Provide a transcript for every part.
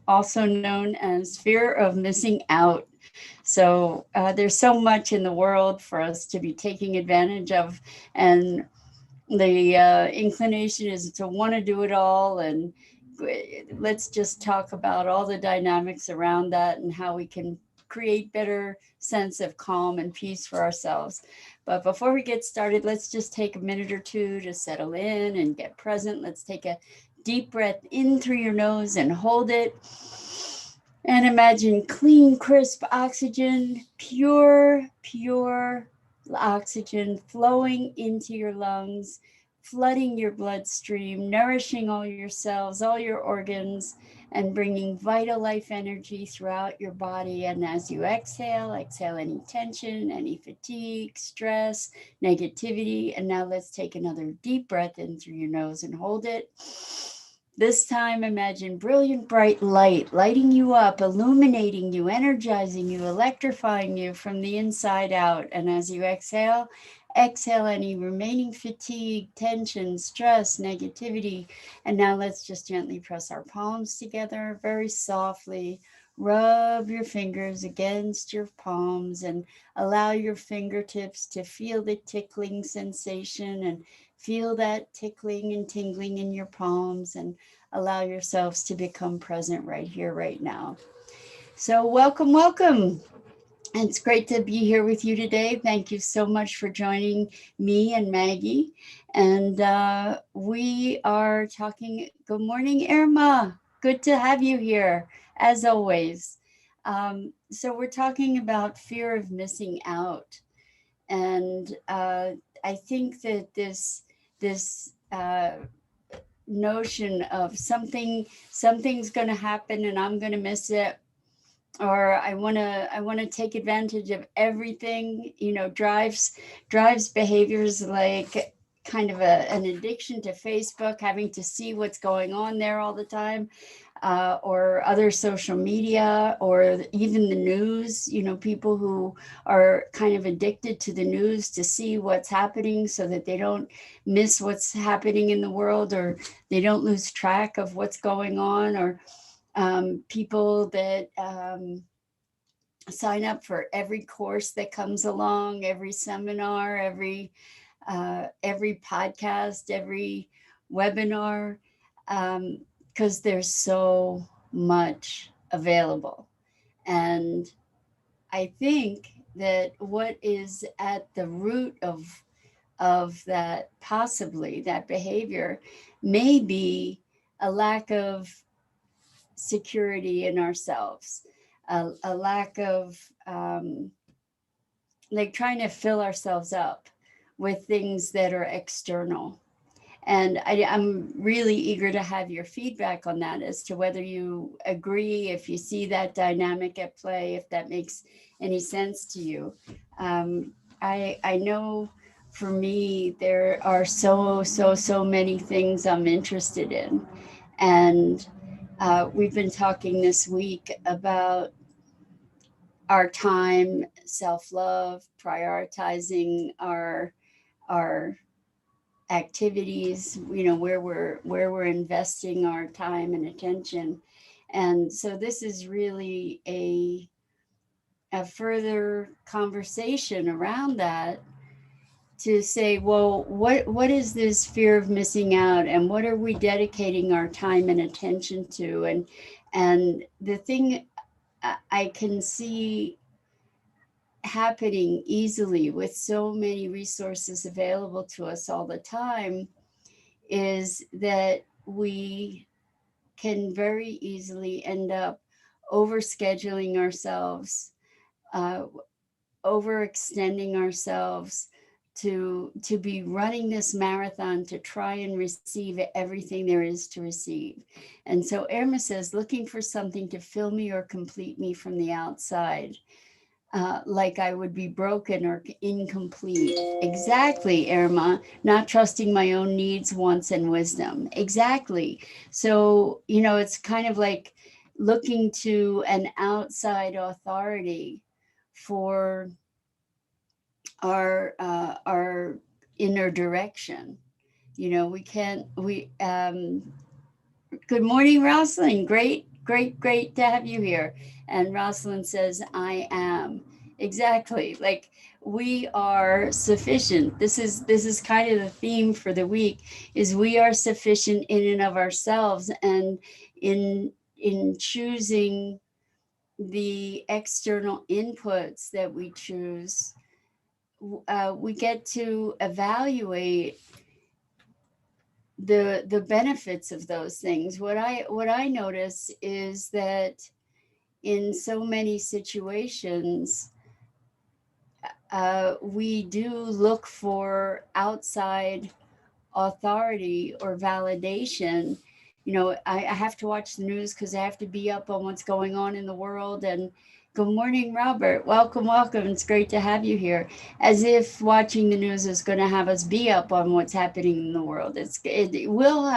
also known as fear of missing out. So there's so much in the world for us to be taking advantage of, and the inclination is to want to do it all. And let's just talk about all the dynamics around that and how we can create better sense of calm and peace for ourselves. But before we get started, let's just take a minute or two to settle in and get present. Let's take a deep breath in through your nose and hold it. And imagine clean, crisp oxygen, pure oxygen flowing into your lungs, flooding your bloodstream, nourishing all your cells, all your organs, and bringing vital life energy throughout your body. And as you exhale, exhale any tension, any fatigue, stress, negativity. And now let's take another deep breath in through your nose and hold it. This time, imagine brilliant bright light lighting you up, illuminating you, energizing you, electrifying you from the inside out. And as you exhale, exhale any remaining fatigue, tension, stress, negativity. And now let's just gently press our palms together very softly. Rub your fingers against your palms and allow your fingertips to feel the tickling sensation and feel that tickling and tingling in your palms, and allow yourselves to become present right here, right now. So, welcome, welcome. It's great to be here with you today. Thank you so much for joining me and Maggie. And we are talking. Good morning, Irma. Good to have you here, as always. So, we're talking about fear of missing out. And I think that this notion of something's going to happen and I'm going to miss it, or I want to take advantage of everything, drives behaviors like kind of an addiction to Facebook, having to see what's going on there all the time, or other social media, or even the news. People who are kind of addicted to the news to see what's happening so that they don't miss what's happening in the world, or they don't lose track of what's going on, or people that sign up for every course that comes along, every seminar, every podcast, every webinar, because there's so much available. And I think that what is at the root of that, possibly that behavior, may be a lack of security in ourselves, a lack of like trying to fill ourselves up with things that are external. And I'm really eager to have your feedback on that, as to whether you agree, if you see that dynamic at play, if that makes any sense to you. Um, I know for me, there are so many things I'm interested in. And we've been talking this week about our time, self-love, prioritizing our activities, where we're investing our time and attention. And so this is really a further conversation around that, to say, well, what is this fear of missing out, and what are we dedicating our time and attention to? And the thing I can see happening easily with so many resources available to us all the time is that we can very easily end up overscheduling ourselves, uh, overextending ourselves, to be running this marathon to try and receive everything there is to receive. And so Irma says, looking for something to fill me or complete me from the outside, like I would be broken or incomplete. Exactly, Irma. Not trusting my own needs, wants, and wisdom. Exactly. So, it's kind of like looking to an outside authority for our inner direction. We can't, we, good morning, Rosalind. Great. Great to have you here. And Rosalind says, I am. Exactly. Like we are sufficient. This is kind of the theme for the week is we are sufficient in and of ourselves. And in choosing the external inputs that we choose, we get to evaluate the benefits of those things. What I notice is that in so many situations, we do look for outside authority or validation. I have to watch the news because I have to be up on what's going on in the world. And good morning, Robert. Welcome. It's great to have you here. As if watching the news is going to have us be up on what's happening in the world. It will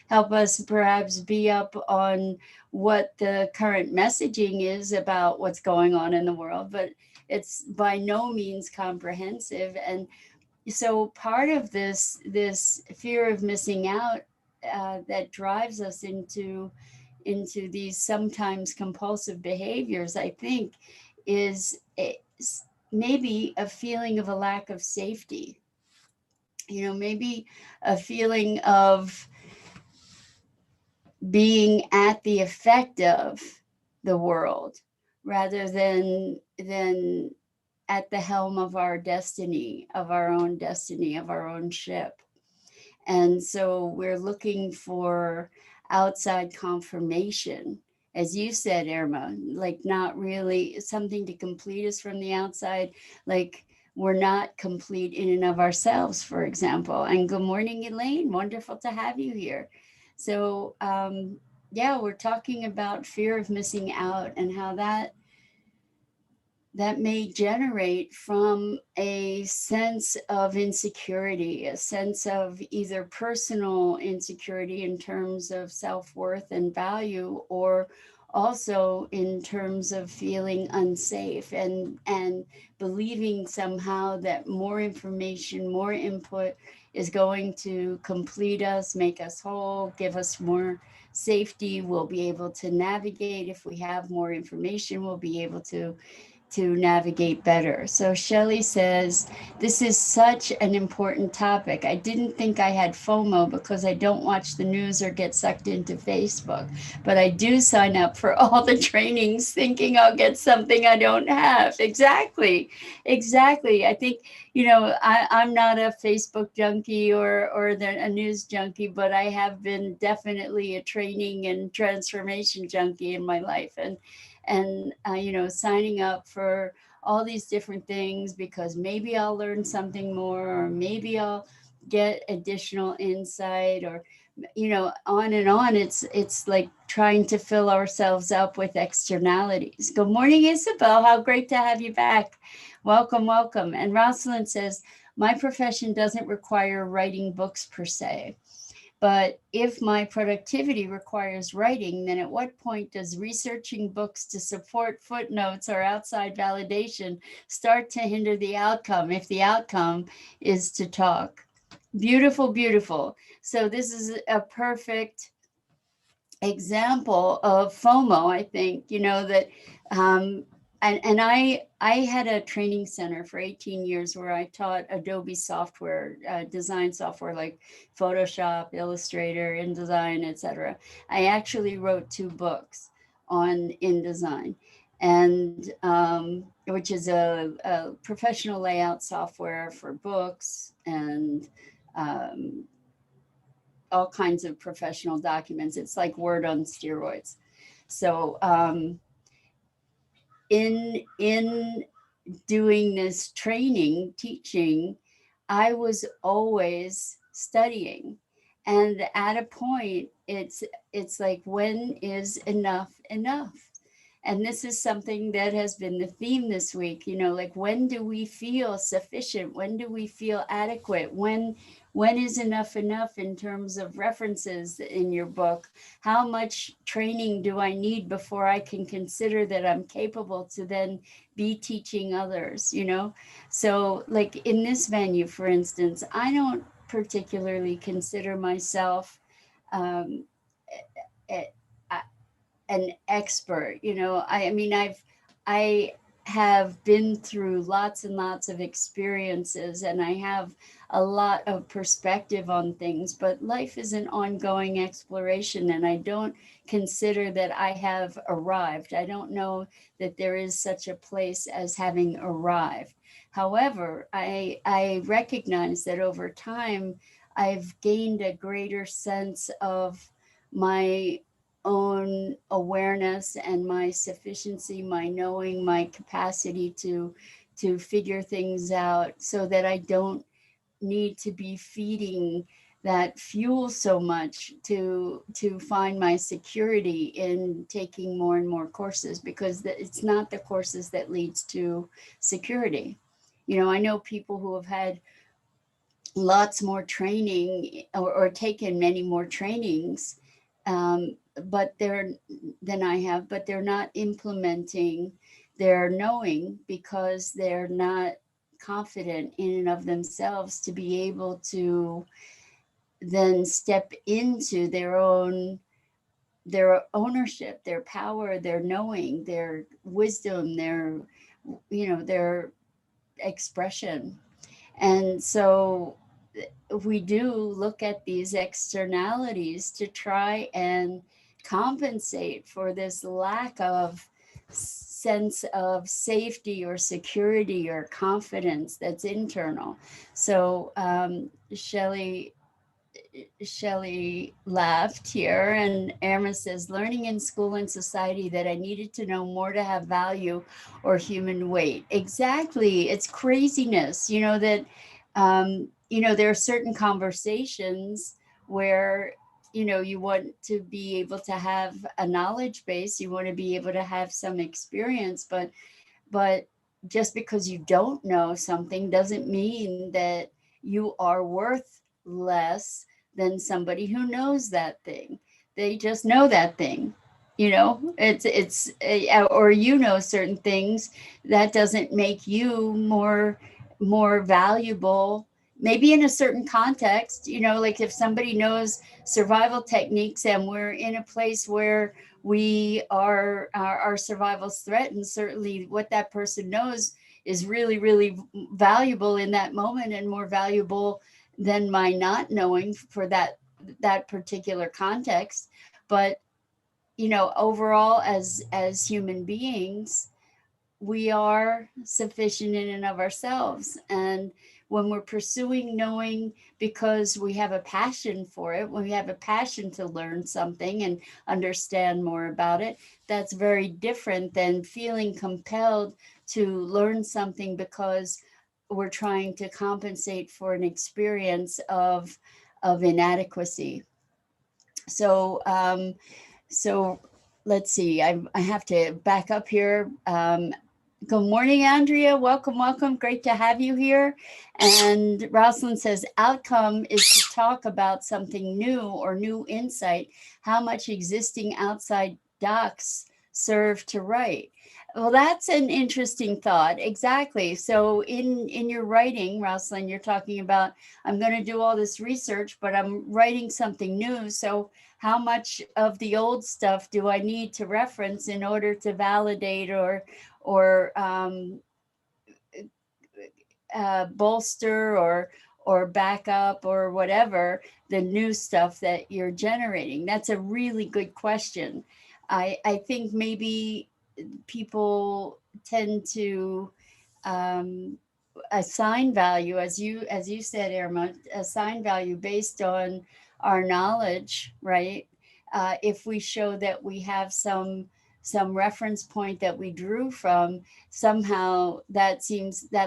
help us perhaps be up on what the current messaging is about what's going on in the world, but it's by no means comprehensive. And so part of this fear of missing out that drives us into these sometimes compulsive behaviors, I think, is maybe a feeling of a lack of safety. Maybe a feeling of being at the effect of the world rather than at the helm of our destiny, of our own ship. And so we're looking for outside confirmation, as you said, Irma, like not really something to complete us from the outside, like we're not complete in and of ourselves, for example. And good morning, Elaine. Wonderful to have you here. So, yeah, we're talking about fear of missing out and how that may generate from a sense of insecurity, a sense of either personal insecurity in terms of self-worth and value, or also in terms of feeling unsafe and believing somehow that more information, more input is going to complete us, make us whole, give us more safety. We'll be able to navigate. If we have more information, we'll be able to navigate better. So Shelley says, this is such an important topic. I didn't think I had FOMO because I don't watch the news or get sucked into Facebook, but I do sign up for all the trainings thinking I'll get something I don't have. Exactly. I think, I'm not a Facebook junkie or a news junkie, but I have been definitely a training and transformation junkie in my life. And signing up for all these different things because maybe I'll learn something more, or maybe I'll get additional insight, or on and on. It's like trying to fill ourselves up with externalities. Good morning, Isabel. How great to have you back. Welcome. And Rosalind says, my profession doesn't require writing books per se. But if my productivity requires writing, then at what point does researching books to support footnotes or outside validation start to hinder the outcome if the outcome is to talk? Beautiful. So this is a perfect example of FOMO, I think, that and I had a training center for 18 years where I taught Adobe software, design software like Photoshop, Illustrator, InDesign, etc. I actually wrote 2 books on InDesign, and which is a professional layout software for books and all kinds of professional documents. It's like Word on steroids. So in doing this training, teaching, I was always studying. And at a point, it's like, when is enough enough? And this is something that has been the theme this week, like, when do we feel sufficient? When do we feel adequate? When is enough in terms of references in your book? How much training do I need before I can consider that I'm capable to then be teaching others, So like in this venue, for instance, I don't particularly consider myself um, an expert. I mean, I have been through lots and lots of experiences, and I have a lot of perspective on things, but life is an ongoing exploration, and I don't consider that I have arrived. I don't know that there is such a place as having arrived. However, I recognize that over time I've gained a greater sense of my own awareness and my sufficiency, my knowing, my capacity to figure things out, so that I don't need to be feeding that fuel so much to find my security in taking more and more courses, because it's not the courses that leads to security. I know people who have had lots more training, or taken many more trainings, but they're than I have, but they're not implementing their knowing, because they're not confident in and of themselves to be able to then step into their ownership, their power, their knowing, their wisdom, their expression. And so we do look at these externalities to try and compensate for this lack of sense of safety or security or confidence that's internal. So Shelley laughed here, and Irma says, learning in school and society that I needed to know more to have value or human weight. Exactly. It's craziness, that, there are certain conversations where, you want to be able to have a knowledge base, you want to be able to have some experience, but just because you don't know something doesn't mean that you are worth less than somebody who knows that thing. They just know that thing. Or certain things, that doesn't make you more valuable. Maybe in a certain context, like if somebody knows survival techniques and we're in a place where our survival's threatened, certainly what that person knows is really, really valuable in that moment, and more valuable than my not knowing for that particular context. But overall, as human beings, we are sufficient in and of ourselves. And when we're pursuing knowing because we have a passion for it, when we have a passion to learn something and understand more about it, that's very different than feeling compelled to learn something because we're trying to compensate for an experience of inadequacy. So let's see, I have to back up here. Good morning, Andrea. Welcome, welcome. Great to have you here. And Rosalind says, outcome is to talk about something new or new insight, how much existing outside docs serve to write. Well, that's an interesting thought. Exactly. So in your writing, Rosalind, you're talking about, I'm going to do all this research, but I'm writing something new. So how much of the old stuff do I need to reference in order to validate or bolster or back up or whatever the new stuff that you're generating? That's a really good question. I think maybe people tend to assign value, as you said, Irma, assign value based on our knowledge, right? If we show that we have some reference point that we drew from, somehow that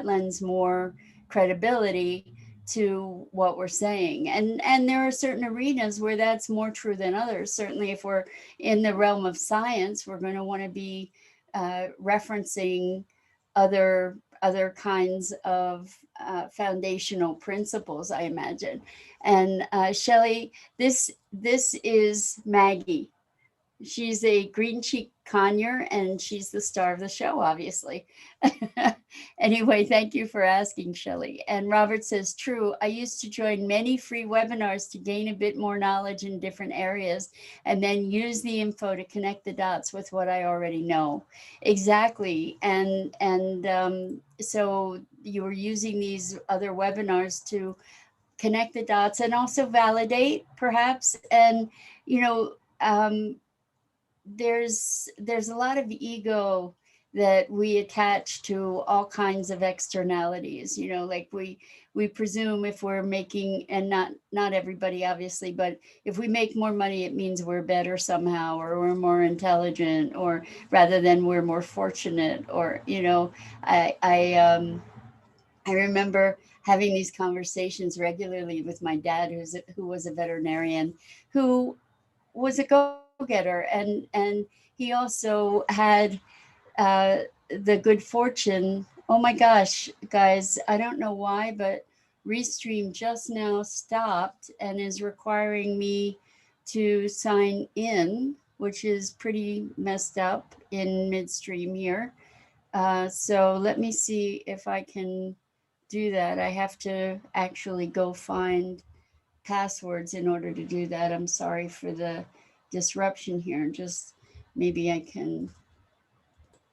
lends more credibility to what we're saying. And there are certain arenas where that's more true than others. Certainly if we're in the realm of science, we're going to want to be referencing other kinds of foundational principles, I imagine. And Shelley, this is Maggie. She's a green cheek conure, and she's the star of the show, obviously. Anyway, thank you for asking, Shelley. And Robert says, true, I used to join many free webinars to gain a bit more knowledge in different areas and then use the info to connect the dots with what I already know. Exactly. And so you were using these other webinars to connect the dots and also validate, perhaps. And, you know, there's a lot of ego that we attach to all kinds of externalities, like we presume if we're making, and not everybody obviously, but if we make more money it means we're better somehow, or we're more intelligent, or rather than we're more fortunate, or I remember having these conversations regularly with my dad, who was a veterinarian, who was a go-getter, and he also had the good fortune. Oh my gosh, guys, I don't know why, but Restream just now stopped and is requiring me to sign in, which is pretty messed up in midstream here. So let me see if I can do that. I have to actually go find passwords in order to do that. I'm sorry for the disruption here. Just maybe I can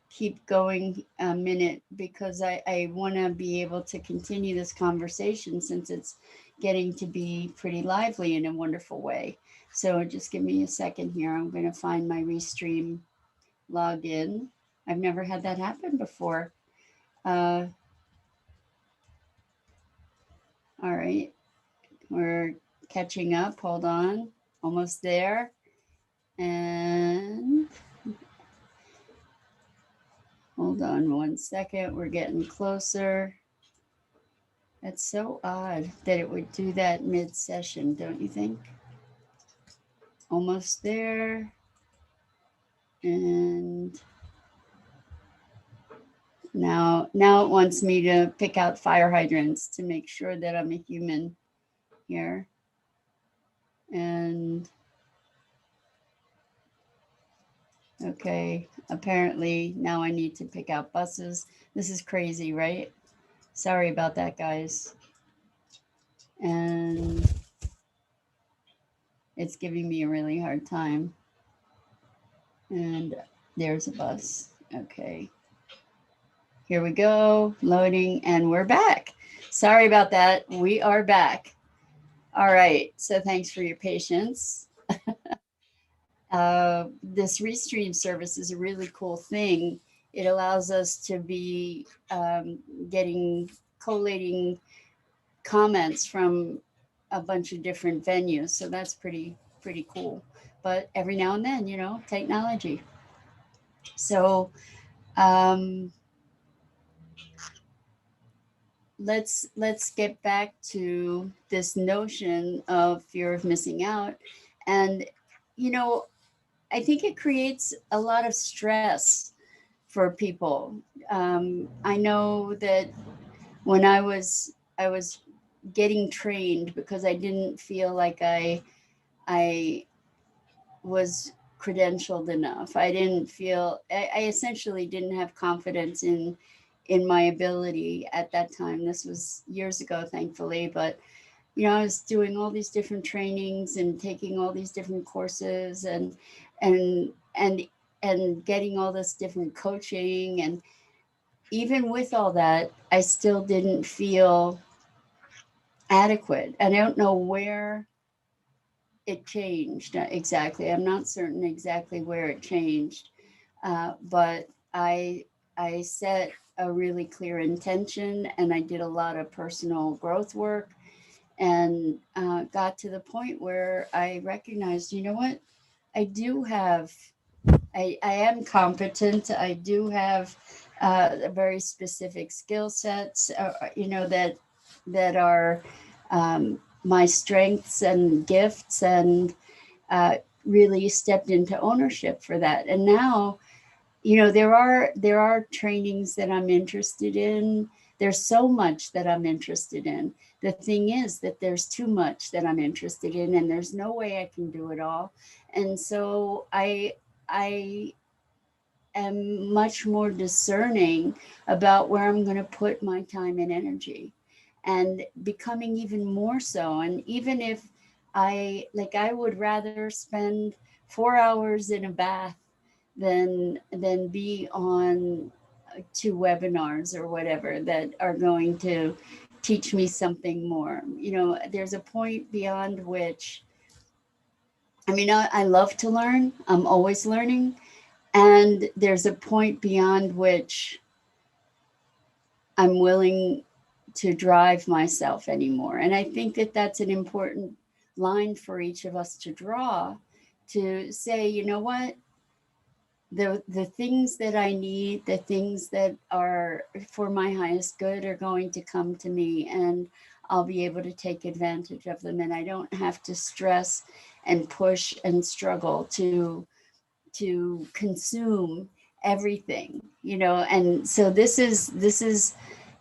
keep going a minute, because I want to be able to continue this conversation since it's getting to be pretty lively in a wonderful way. So just give me a second here. I'm going to find my Restream login. I've never had that happen before. Uh, all right, we're catching up. Hold on, almost there. And hold on one second, we're getting closer. That's so odd that it would do that mid-session, don't you think? Almost there. And now it wants me to pick out fire hydrants to make sure that I'm a human here. And okay, apparently now I need to pick out buses. This is crazy, right? Sorry about that, guys. And it's giving me a really hard time. And there's a bus. Okay. Here we go, loading, and we're back. Sorry about that. We are back. All right. So thanks for your patience. This Restream service is a really cool thing. It allows us to be getting collating comments from a bunch of different venues. So that's pretty cool. But every now and then, technology. So um, let's get back to this notion of fear of missing out. And I think it creates a lot of stress for people. I know that when I was getting trained, because I didn't feel like I was credentialed enough. I didn't feel, I essentially didn't have confidence in my ability at that time. This was years ago, thankfully, but I was doing all these different trainings and taking all these different courses, and and and getting all this different coaching, and even with all that, I still didn't feel adequate. And I don't know where it changed exactly. I'm not certain exactly where it changed, but I set a really clear intention, and I did a lot of personal growth work, and got to the point where I recognized, you know what, I do have, I am competent. I do have very specific skill sets, that are my strengths and gifts, and really stepped into ownership for that. And now, there are trainings that I'm interested in. There's so much that I'm interested in. The thing is that there's too much that I'm interested in, and there's no way I can do it all. And so I am much more discerning about where I'm going to put my time and energy, and becoming even more so. And even if I would rather spend 4 hours in a bath than be on two webinars or whatever that are going to teach me something more. There's a point beyond which, I love to learn. I'm always learning. And there's a point beyond which I'm willing to drive myself anymore. And I think that that's an important line for each of us to draw, to say, you know what, the things that I need, the things that are for my highest good are going to come to me, and I'll be able to take advantage of them. And I don't have to stress and push and struggle to consume everything, and so this is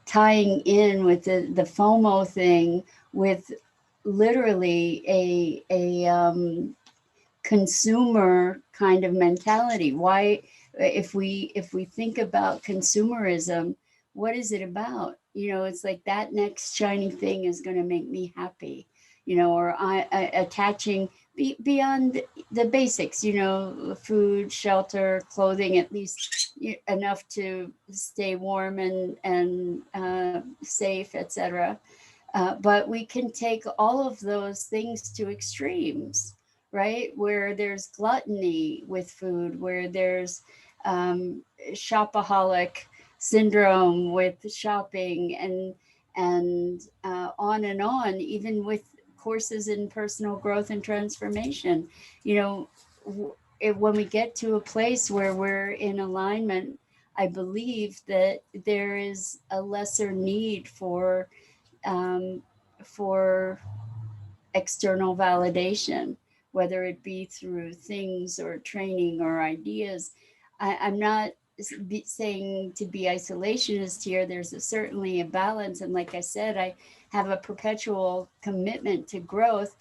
tying in with the FOMO thing, with literally a consumer kind of mentality. Why, if we think about consumerism, what is it about? It's like that next shiny thing is going to make me happy, or I attaching beyond the basics, food, shelter, clothing, at least enough to stay warm and safe, etc. But we can take all of those things to extremes, right? Where there's gluttony with food, where there's um, shopaholic syndrome with shopping, and on, even with courses in personal growth and transformation. When we get to a place where we're in alignment, I believe that there is a lesser need um, for external validation, whether it be through things or training or ideas. I'm not saying to be isolationist here. There's certainly a balance. And like I said, I have a perpetual commitment to growth.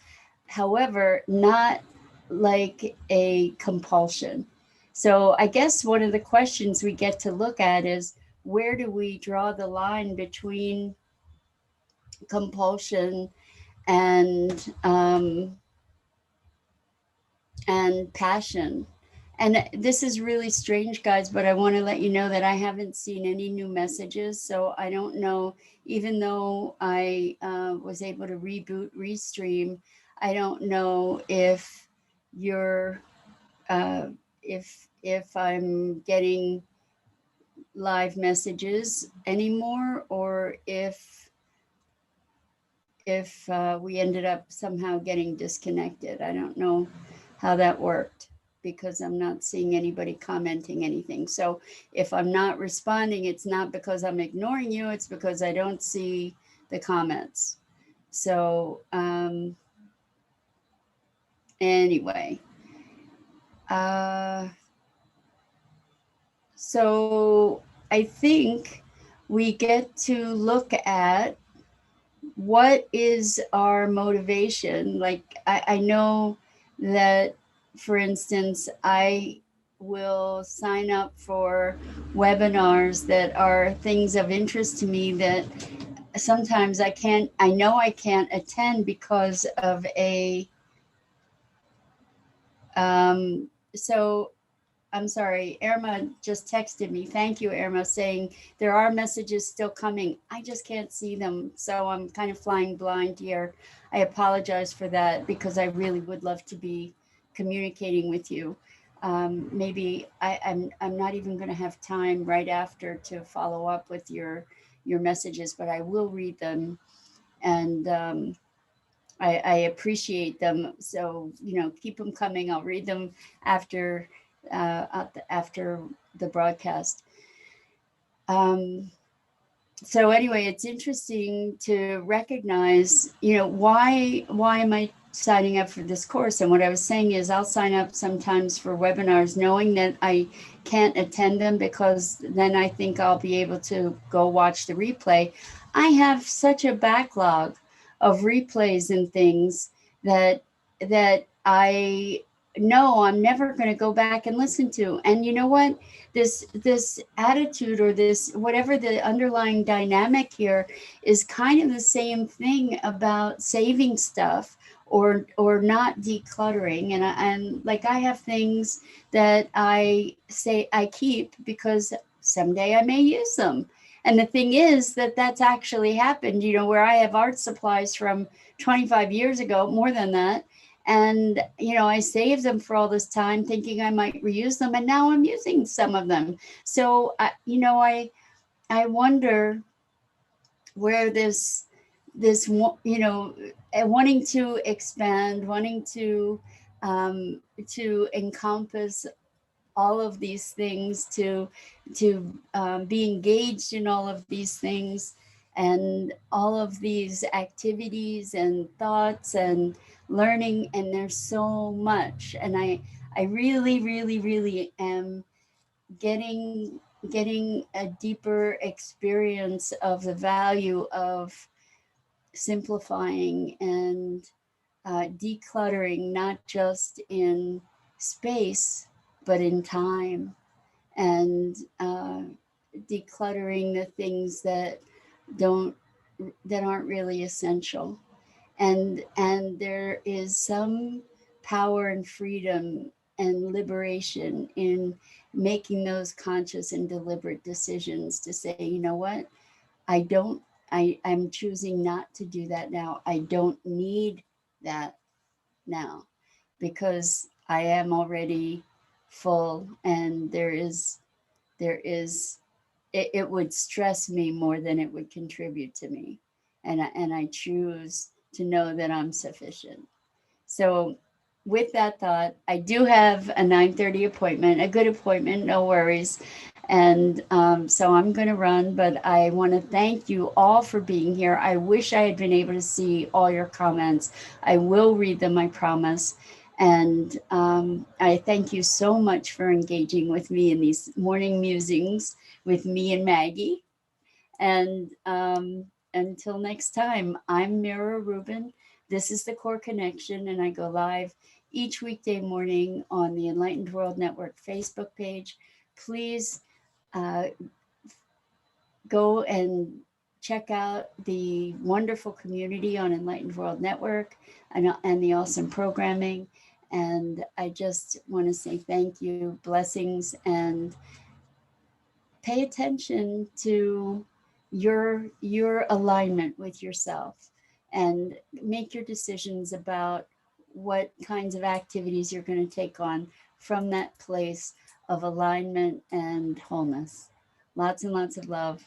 However, not like a compulsion. So I guess one of the questions we get to look at is, where do we draw the line between compulsion and and passion? And this is really strange, guys, but I want to let you know that I haven't seen any new messages. So I don't know, even though I was able to reboot, restream, I don't know if you're, uh, if I'm getting live messages anymore, or if we ended up somehow getting disconnected. I don't know how that worked, because I'm not seeing anybody commenting anything. So if I'm not responding, it's not because I'm ignoring you, it's because I don't see the comments. So anyway, uh, so I think we get to look at what is our motivation. Like, I know that, for instance, I will sign up for webinars that are things of interest to me that sometimes I know I can't attend because of so I'm sorry, Irma just texted me. Thank you, Irma, saying there are messages still coming. I just can't see them. So I'm kind of flying blind here. I apologize for that, because I really would love to be communicating with you. Maybe I'm not even going to have time right after to follow up with your messages, but I will read them, and I appreciate them. So, keep them coming. I'll read them after after the broadcast. Um, so anyway, it's interesting to recognize, why am I signing up for this course? And what I was saying is, I'll sign up sometimes for webinars knowing that I can't attend them, because then I think I'll be able to go watch the replay. I have such a backlog of replays and things that I no, I'm never going to go back and listen to. And you know what? This attitude, or this whatever the underlying dynamic here, is kind of the same thing about saving stuff, or not decluttering. And like, I have things that I say I keep because someday I may use them. And the thing is that that's actually happened, where I have art supplies from 25 years ago, more than that. And, I saved them for all this time thinking I might reuse them. And now I'm using some of them. So, I wonder where wanting to expand, wanting to encompass all of these things, to be engaged in all of these things, and all of these activities and thoughts and learning. And there's so much. And I really, really, really am getting a deeper experience of the value of simplifying and decluttering, not just in space, but in time, and decluttering the things don't that aren't really essential. And there is some power and freedom and liberation in making those conscious and deliberate decisions to say, you know what, I don't, I'm choosing not to do that now. I don't need that now, because I am already full, and there is it would stress me more than it would contribute to me. And I choose to know that I'm sufficient. So, with that thought, I do have a 9:30 appointment, a good appointment, no worries. And so I'm going to run, but I want to thank you all for being here. I wish I had been able to see all your comments. I will read them, I promise. And I thank you so much for engaging with me in these morning musings with me and Maggie. And until next time, I'm Mira Rubin. This is the Core Connection, and I go live each weekday morning on the Enlightened World Network Facebook page. Please uh, go and check out the wonderful community on Enlightened World Network, and the awesome programming. And I just want to say thank you, blessings, and pay attention to your alignment with yourself, and make your decisions about what kinds of activities you're going to take on from that place of alignment and wholeness. Lots and lots of love.